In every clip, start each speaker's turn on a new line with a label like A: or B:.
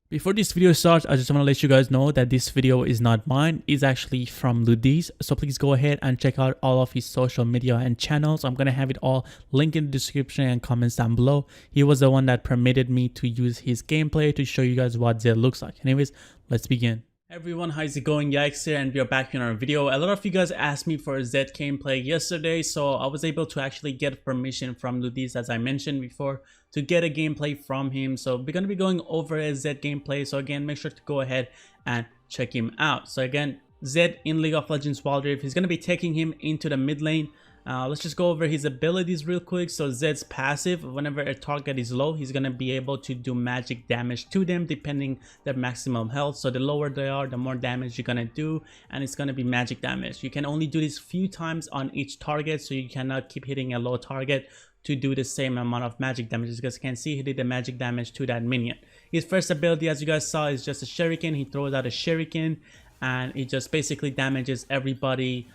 A: Before this video starts, I just want to let you guys know that this video is not mine. It's actually from Ludis. So please go ahead and check out all of his social media and channels. I'm going to have it all linked in the description and comments down below. He was the one that permitted me to use his gameplay to show you guys what ZED looks like. Anyways, let's begin. Hey everyone, how's it going? Yikez here, and we are back in our video. A lot of you guys asked me for a ZED gameplay yesterday, so I was able to actually get permission from Ludis, as I mentioned before, to get a gameplay from him. So we're going to be going over a ZED gameplay, so again, make sure to go ahead and check him out. So again, ZED in League of Legends Wild Rift, he's going to be taking him into the mid lane. Let's just go over his abilities real quick. So Zed's passive, whenever a target is low, he's going to be able to do magic damage to them depending their maximum health. So the lower they are, the more damage you're going to do, and it's going to be magic damage. You can only do this few times on each target, so you cannot keep hitting a low target to do the same amount of magic damage. As you guys can see, he did the magic damage to that minion. His first ability, as you guys saw, is just a shuriken. He throws out a shuriken and it just basically damages everybody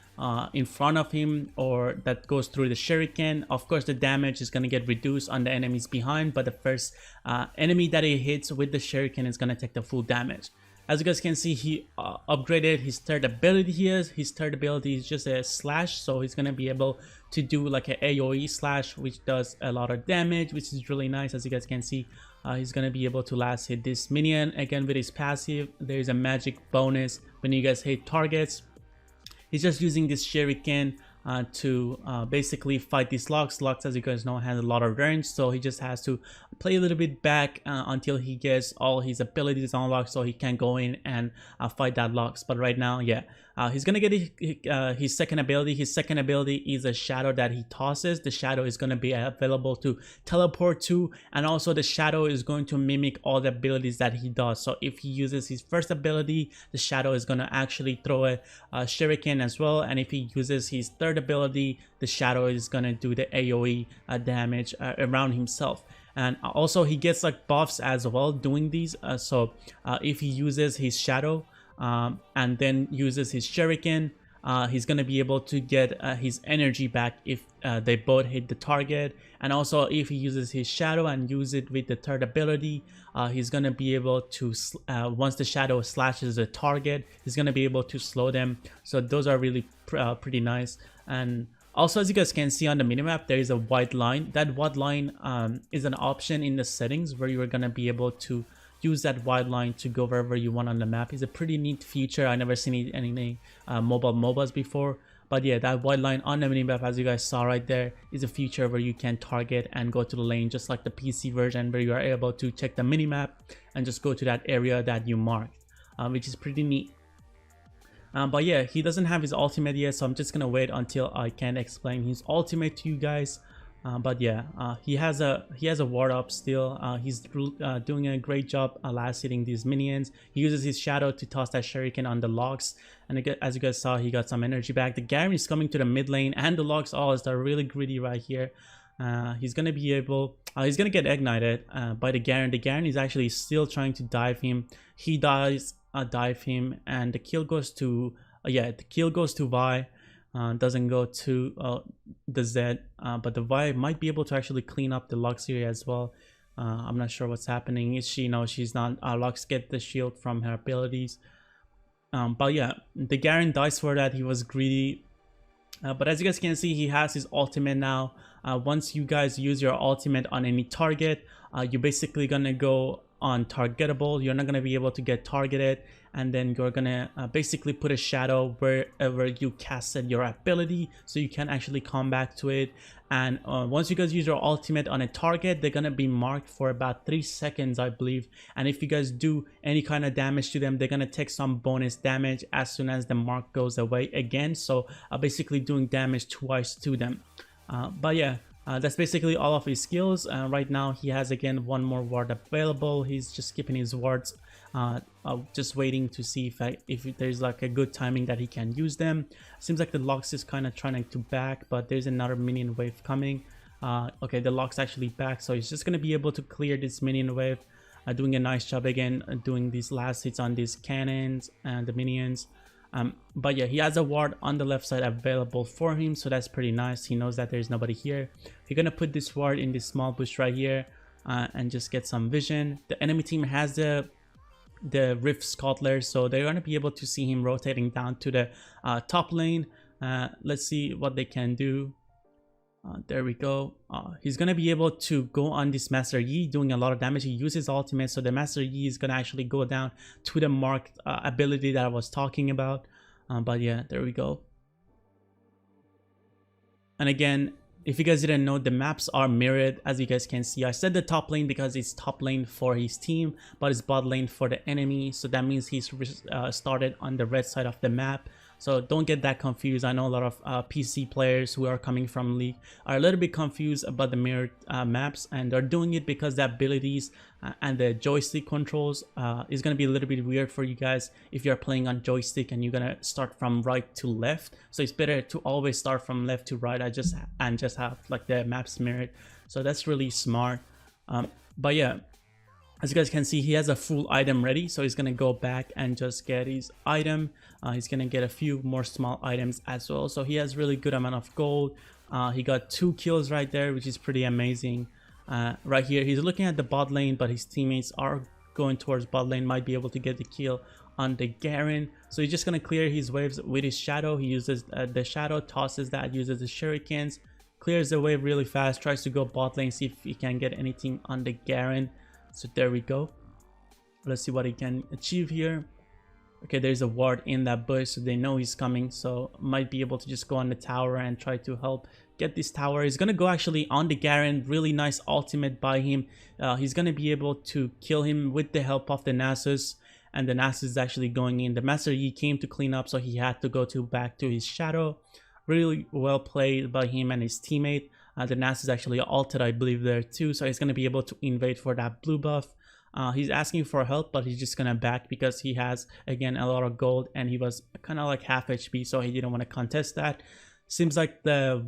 A: in front of him or that goes through the shuriken. Of course, the damage is going to get reduced on the enemies behind, but the first enemy that he hits with the shuriken is going to take the full damage. As you guys can see, he upgraded his third ability here. His third ability is just a slash, so he's going to be able to do like an AoE slash, which does a lot of damage, which is really nice. As you guys can see, he's going to be able to last hit this minion. Again, with his passive, there is a magic bonus when you guys hit targets. He's just using this shuriken to basically fight these locks. Locks, as you guys know, has a lot of range, so he just has to play a little bit back until he gets all his abilities unlocked, so he can go in and fight that locks. But right now, yeah, he's gonna get his second ability. His second ability is a shadow that he tosses. The shadow is gonna be available to teleport to, and also the shadow is going to mimic all the abilities that he does. So if he uses his first ability, the shadow is gonna actually throw a shuriken as well, and if he uses his third ability, the shadow is gonna do the AoE damage around himself. And also he gets like buffs as well doing these. So if he uses his shadow and then uses his shuriken, he's gonna be able to get his energy back if they both hit the target. And also if he uses his shadow and use it with the third ability, he's gonna be able to once the shadow slashes the target, he's gonna be able to slow them. So those are really pretty nice. And also, as you guys can see on the minimap, there is a white line. That white line is an option in the settings where you are gonna be able to use that white line to go wherever you want on the map. It's a pretty neat feature. I never seen it in any mobile MOBAs before. But yeah, that white line on the minimap, as you guys saw right there, is a feature where you can target and go to the lane, just like the PC version, where you are able to check the minimap and just go to that area that you marked, which is pretty neat. But yeah, he doesn't have his ultimate yet, so I'm just gonna wait until I can explain his ultimate to you guys. But yeah, he has a ward up still. He's doing a great job last hitting these minions. He uses his shadow to toss that shuriken on the logs, and again, as you guys saw, he got some energy back. The Garen is coming to the mid lane, and the logs all are really greedy right here. He's gonna be able, he's gonna get ignited by the Garen. The Garen is actually still trying to dive him. He dies, dive him, and the kill goes to the kill goes to Vi. Doesn't go to the Zed, but the Vi might be able to actually clean up the Lux here as well. I'm not sure what's happening. Is she? No, she's not. Lux get the shield from her abilities. But yeah, the Garen dies for that. He was greedy. But as you guys can see, he has his ultimate now. Once you guys use your ultimate on any target, you're basically gonna go on targetable. You're not gonna be able to get targeted, and then you're gonna basically put a shadow wherever you casted your ability, so you can actually come back to it. And once you guys use your ultimate on a target, they're gonna be marked for about 3 seconds, I believe. And if you guys do any kind of damage to them, they're gonna take some bonus damage as soon as the mark goes away again. So basically doing damage twice to them. But yeah, that's basically all of his skills. Right now he has again one more ward available. He's just skipping his wards, just waiting to see if there's like a good timing that he can use them. Seems like the Lux is kind of trying to back, but there's another minion wave coming. Okay, the Lux actually back, so he's just gonna be able to clear this minion wave. Doing a nice job again, doing these last hits on these cannons and the minions. But yeah, he has a ward on the left side available for him, so that's pretty nice. He knows that there's nobody here. You're gonna put this ward in this small bush right here and just get some vision. The enemy team has the the Rift Scuttler, so they're going to be able to see him rotating down to the top lane. Let's see what they can do. There we go. He's going to be able to go on this Master Yi, doing a lot of damage. He uses ultimate, so the Master Yi is going to actually go down to the marked ability that I was talking about. But yeah, there we go. And again, if you guys didn't know, the maps are mirrored, as you guys can see. I said the top lane because it's top lane for his team, but it's bot lane for the enemy. So that means he's started on the red side of the map. So don't get that confused. I know a lot of PC players who are coming from League are a little bit confused about the mirrored maps, and they're doing it because the abilities and the joystick controls is going to be a little bit weird for you guys if you're playing on joystick and you're going to start from right to left. So it's better to always start from left to right. Just have like the maps mirrored. So that's really smart. But yeah, as you guys can see, he has a full item ready, so he's gonna go back and just get his item. He's gonna get a few more small items as well, so he has really good amount of gold. He got 2 kills right there, which is pretty amazing. Right here, he's looking at the bot lane, but his teammates are going towards bot lane, might be able to get the kill on the Garen. So he's just gonna clear his waves with his shadow. He uses the shadow, tosses that, uses the shurikens, clears the wave really fast, tries to go bot lane, see if he can get anything on the Garen. So there we go. Let's see what he can achieve here. Okay, there's a ward in that bush, so they know he's coming, so might be able to just go on the tower and try to help get this tower. He's gonna go actually on the Garen. Really nice ultimate by him. He's gonna be able to kill him with the help of the Nasus, and the Nasus is actually going in. The Master Yi came to clean up, so he had to go back to his shadow. Really well played by him and his teammate. The Nasus is actually ulted, I believe, there too, so he's going to be able to invade for that blue buff. He's asking for help, but he's just going to back because he has, again, a lot of gold, and he was kind of like half HP, so he didn't want to contest that. Seems like the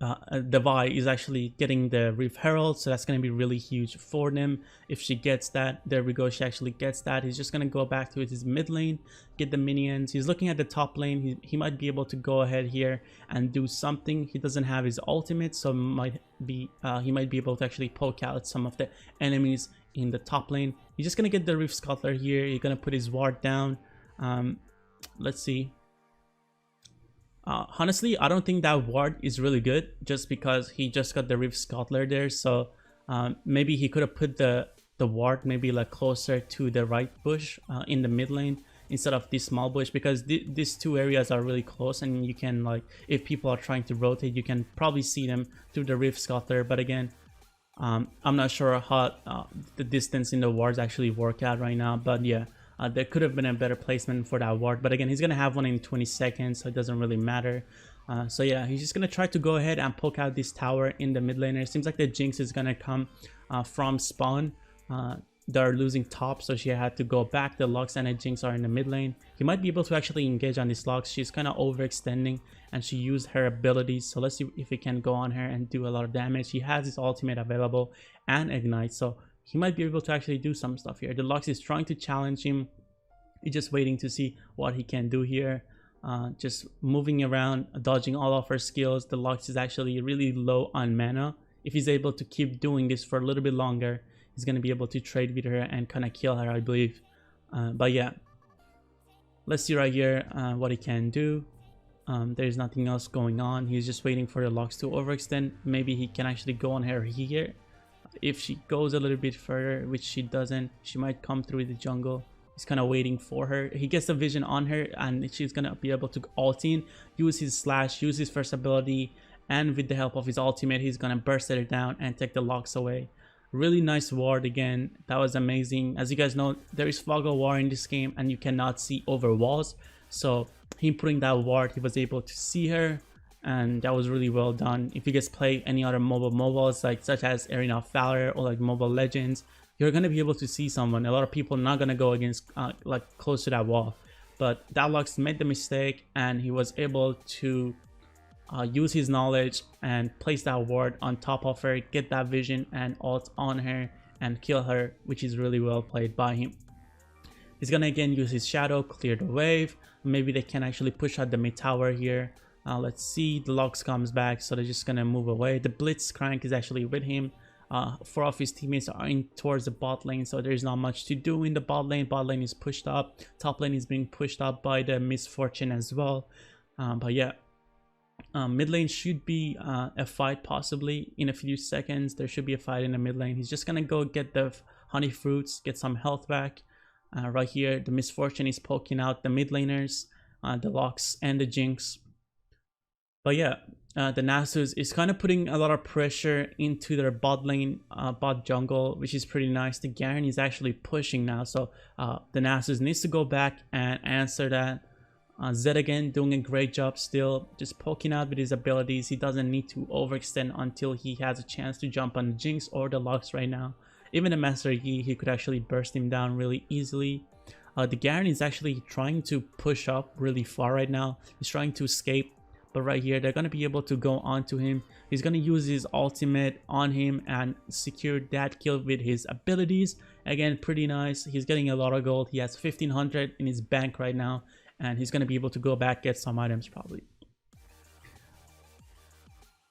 A: Vi is actually getting the Reef Herald, so that's going to be really huge for them if she gets that. There we go, she actually gets that. He's just going to go back to his mid lane, get the minions. He's looking at the top lane. He might be able to go ahead here and do something. He doesn't have his ultimate, so he might be able to actually poke out some of the enemies in the top lane. He's just going to get the Reef Scuttler here. He's going to put his ward down. Let's see. Honestly, I don't think that ward is really good, just because he just got the Rift Scuttler there. So maybe he could have put the ward maybe like closer to the right bush in the mid lane instead of this small bush, because these two areas are really close, and you can, like, if people are trying to rotate, you can probably see them through the Rift Scuttler. But again, I'm not sure how the distance in the wards actually work out right now, but yeah. There could have been a better placement for that ward, but again, he's gonna have one in 20 seconds, so it doesn't really matter. So yeah, he's just gonna try to go ahead and poke out this tower in the mid laner. It seems like the Jinx is gonna come from spawn. They're losing top, so she had to go back. The Lux and the Jinx are in the mid lane. He might be able to actually engage on this Lux. She's kind of overextending, and she used her abilities, so let's see if he can go on her and do a lot of damage. He has his ultimate available and Ignite, so he might be able to actually do some stuff here. The Lux is trying to challenge him. He's just waiting to see what he can do here. Just moving around, dodging all of her skills. The Lux is actually really low on mana. If he's able to keep doing this for a little bit longer, he's going to be able to trade with her and kind of kill her, I believe. But yeah, let's see right here what he can do. There's nothing else going on. He's just waiting for the Lux to overextend. Maybe he can actually go on her here. If she goes a little bit further, which she doesn't, she might come through the jungle. He's kind of waiting for her. He gets the vision on her, and she's gonna be able to ult in, use his slash, use his first ability, and with the help of his ultimate, he's gonna burst her down and take the Lux away. Really nice ward again. That was amazing. As you guys know, there is fog of war in this game, and you cannot see over walls. So him putting that ward, he was able to see her, and that was really well done. If you guys play any other mobiles like such as Arena of Valor or like Mobile Legends, you're gonna be able to see someone. A lot of people are not gonna go against like close to that wall, but that Lux made the mistake, and he was able to use his knowledge and place that ward on top of her, get that vision and ult on her and kill her, which is really well played by him. He's gonna again use his shadow, clear the wave. Maybe they can actually push out the mid tower here. Let's see, the Lux comes back, so they're just gonna move away. The Blitzcrank is actually with him. Four of his teammates are in towards the bot lane, so there's not much to do in the bot lane. Bot lane is pushed up, top lane is being pushed up by the misfortune as well. But yeah, mid lane should be a fight possibly in a few seconds. There should be a fight in the mid lane. He's just gonna go get the honey fruits, get some health back. Right here, the misfortune is poking out the mid laners, the Locks and the Jinx. But yeah, the Nasus is kind of putting a lot of pressure into their bot lane, bot jungle, which is pretty nice. The Garen is actually pushing now, so the Nasus needs to go back and answer that. ZED again doing a great job still, just poking out with his abilities. He doesn't need to overextend until he has a chance to jump on the Jinx or the Lux right now. Even the Master Yi, he could actually burst him down really easily. The Garen is actually trying to push up really far right now. He's trying to escape, but right here they're going to be able to go onto him. He's going to use his ultimate on him and secure that kill with his abilities. Again, pretty nice. He's getting a lot of gold. He has 1500 in his bank right now, and he's going to be able to go back, get some items probably.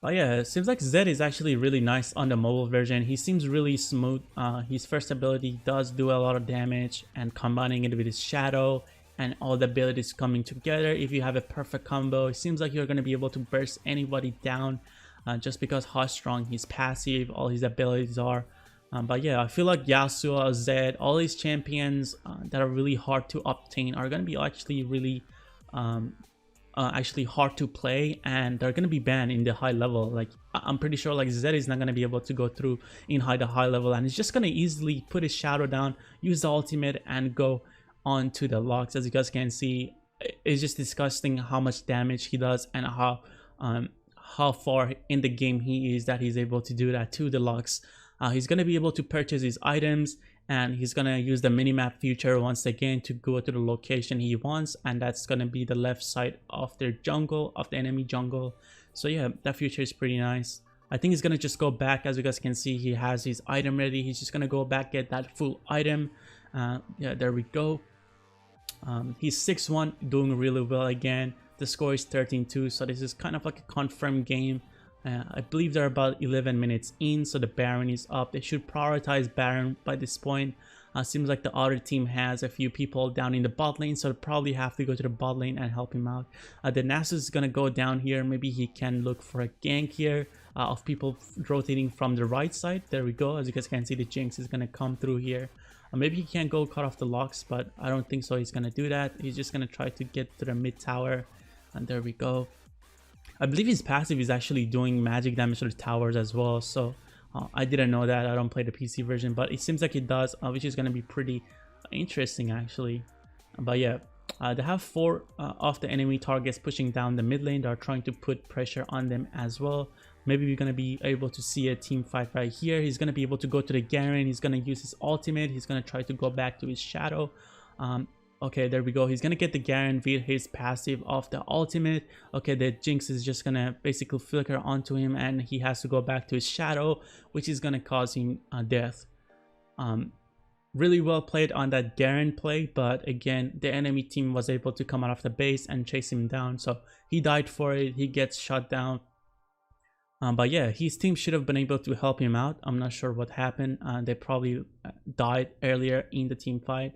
A: But yeah, it seems like ZED is actually really nice on the mobile version. He seems really smooth. His first ability does do a lot of damage, and combining it with his shadow and all the abilities coming together, if you have a perfect combo, it seems like you're going to be able to burst anybody down just because how strong his passive, all his abilities are. But yeah, I feel like Yasuo, ZED, all these champions that are really hard to obtain are going to be actually really hard to play, and they're going to be banned in the high level. Like I'm pretty sure like ZED is not going to be able to go through in the high level, and he's just going to easily put his shadow down, use the ultimate, and go on to the Lux. As you guys can see, it's just disgusting how much damage he does and how far in the game he is that he's able to do that to the Lux. He's going to be able to purchase his items, and he's going to use the minimap feature once again to go to the location he wants, and that's going to be the left side of their jungle, of the enemy jungle. So yeah, that feature is pretty nice. I think he's going to just go back. As you guys can see, he has his item ready. He's just going to go back, get that full item. Yeah, there we go. He's 6-1, doing really well again. The score is 13-2, so this is kind of like a confirmed game. I believe they're about 11 minutes in, so the Baron is up. They should prioritize Baron by this point. Seems like the other team has a few people down in the bot lane, so they probably have to go to the bot lane and help him out. The Nasus is gonna go down here. Maybe he can look for a gank here of people rotating from the right side. There we go. As you guys can see, the Jinx is gonna come through here. Maybe he can't go cut off the Locks, but I don't think so. He's gonna do that. He's just gonna try to get to the mid tower, and there we go. I believe his passive is actually doing magic damage to the towers as well, so I didn't know that. I don't play the PC version, but it seems like it does, which is going to be pretty interesting actually. But yeah, they have 4 of the enemy targets pushing down the mid lane. They are trying to put pressure on them as well. Maybe we're going to be able to see a team fight right here. He's going to be able to go to the Garen. He's going to use his ultimate. He's going to try to go back to his shadow. Okay, there we go. He's gonna get the Garen via his passive of the ultimate. Okay, the Jinx is just gonna basically flicker onto him, and he has to go back to his shadow, which is gonna cause him death. Really well played on that Garen play, but again, the enemy team was able to come out of the base and chase him down, so he died for it. He gets shot down. But yeah, his team should have been able to help him out. I'm not sure what happened. They probably died earlier in the team fight.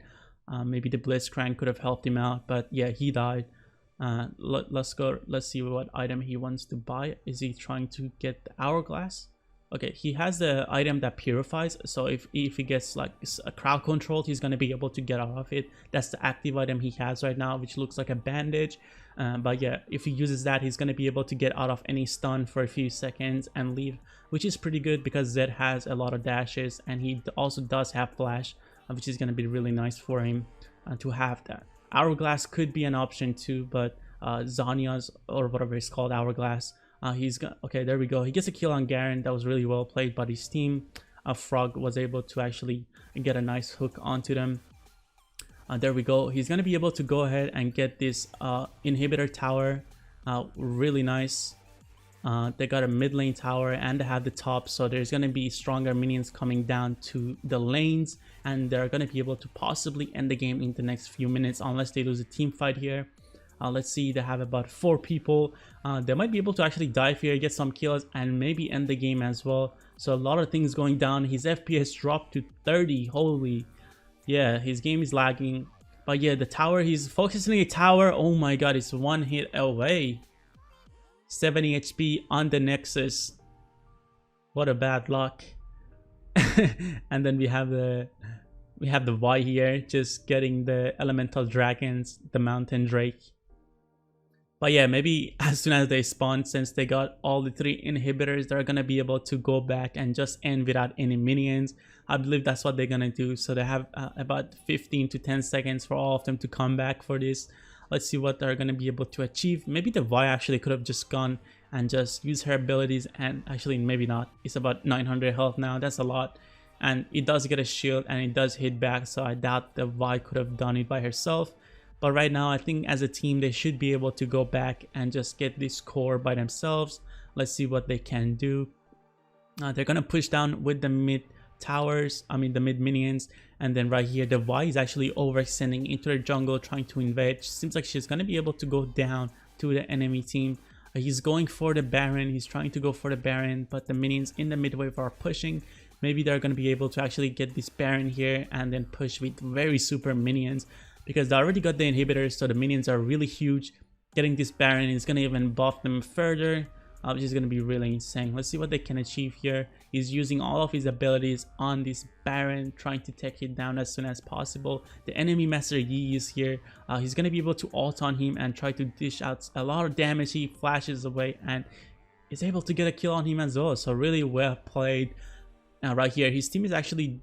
A: Maybe the Blitzcrank could have helped him out, but yeah, he died. Let's go. Let's see what item he wants to buy. Is he trying to get the Hourglass? Okay, he has the item that purifies, so if he gets like a crowd control, he's going to be able to get out of it. That's the active item he has right now, which looks like a bandage. But yeah, if he uses that, he's going to be able to get out of any stun for a few seconds and leave, which is pretty good because ZED has a lot of dashes, and he also does have flash, which is going to be really nice for him to have that. Hourglass could be an option too, but Zanya's, or whatever it's called, Hourglass, okay, there we go. He gets a kill on Garen. That was really well played by his team. Frog was able to actually get a nice hook onto them. There we go. He's going to be able to go ahead and get this inhibitor tower. Really nice. They got a mid lane tower and they have the top, so there's going to be stronger minions coming down to the lanes, and they're going to be able to possibly end the game in the next few minutes unless they lose a team fight here. Let's see, they have about 4 people. They might be able to actually dive here, get some kills, and maybe end the game as well. So a lot of things going down. His FPS dropped to 30. Holy, yeah, his game is lagging. But yeah, the tower, he's focusing on the tower. Oh my god, it's 1 hit away. 70 HP on the Nexus. What a bad luck. And then we have the Y here, just getting the elemental dragons, the mountain drake. But yeah, maybe as soon as they spawn, since they got all the 3 inhibitors, they're gonna be able to go back and just end without any minions. I believe that's what they're gonna do. So they have about 15 to 10 seconds for all of them to come back for this. Let's see what they're gonna be able to achieve. Maybe the Y actually could have just gone and just used her abilities, and actually maybe not. It's about 900 health now. That's a lot. And it does get a shield and it does hit back, so I doubt the Vi could have done it by herself. But right now, I think as a team, they should be able to go back and just get this core by themselves. Let's see what they can do. They're gonna push down with the mid towers, I mean the mid minions, and then right here the Vi is actually overextending into the jungle, trying to invade. Seems like she's gonna be able to go down to the enemy team. He's going for the Baron, he's trying to go for the Baron, but the minions in the mid wave are pushing. Maybe they're going to be able to actually get this Baron here and then push with very super minions, because they already got the inhibitors, so the minions are really huge. Getting this Baron is going to even buff them further, which is going to be really insane. Let's see what they can achieve here. He's using all of his abilities on this Baron, trying to take it down as soon as possible. The enemy Master Yi is here. He's going to be able to ult on him and try to dish out a lot of damage. He flashes away and is able to get a kill on him as well. So really well played. Right here, his team is actually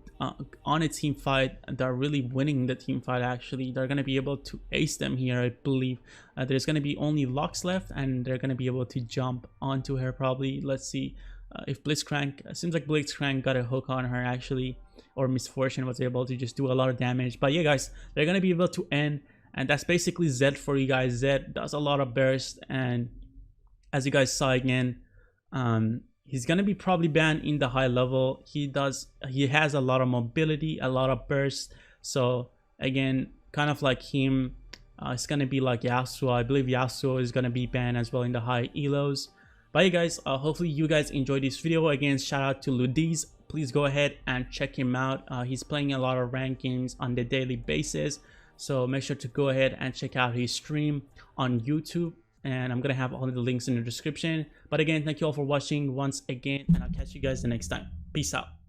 A: on a team fight. They're really winning the team fight. Actually, they're going to be able to ace them here, I believe. There's going to be only Lux left, and they're going to be able to jump onto her probably. Let's see if Blitzcrank, seems like Blitzcrank got a hook on her actually, or Misfortune was able to just do a lot of damage. But yeah guys, they're going to be able to end, and that's basically ZED for you guys. ZED does a lot of burst, and as you guys saw again, he's gonna be probably banned in the high level. He has a lot of mobility, a lot of burst. So again, kind of like him, it's gonna be like Yasuo. I believe Yasuo is gonna be banned as well in the high elos. But yeah guys, hopefully you guys enjoyed this video. Again, shout out to Ludiz. Please go ahead and check him out. He's playing a lot of ranked games on the daily basis, so make sure to go ahead and check out his stream on YouTube. And I'm gonna have all the links in the description. But again, thank you all for watching once again, and I'll catch you guys the next time. Peace out.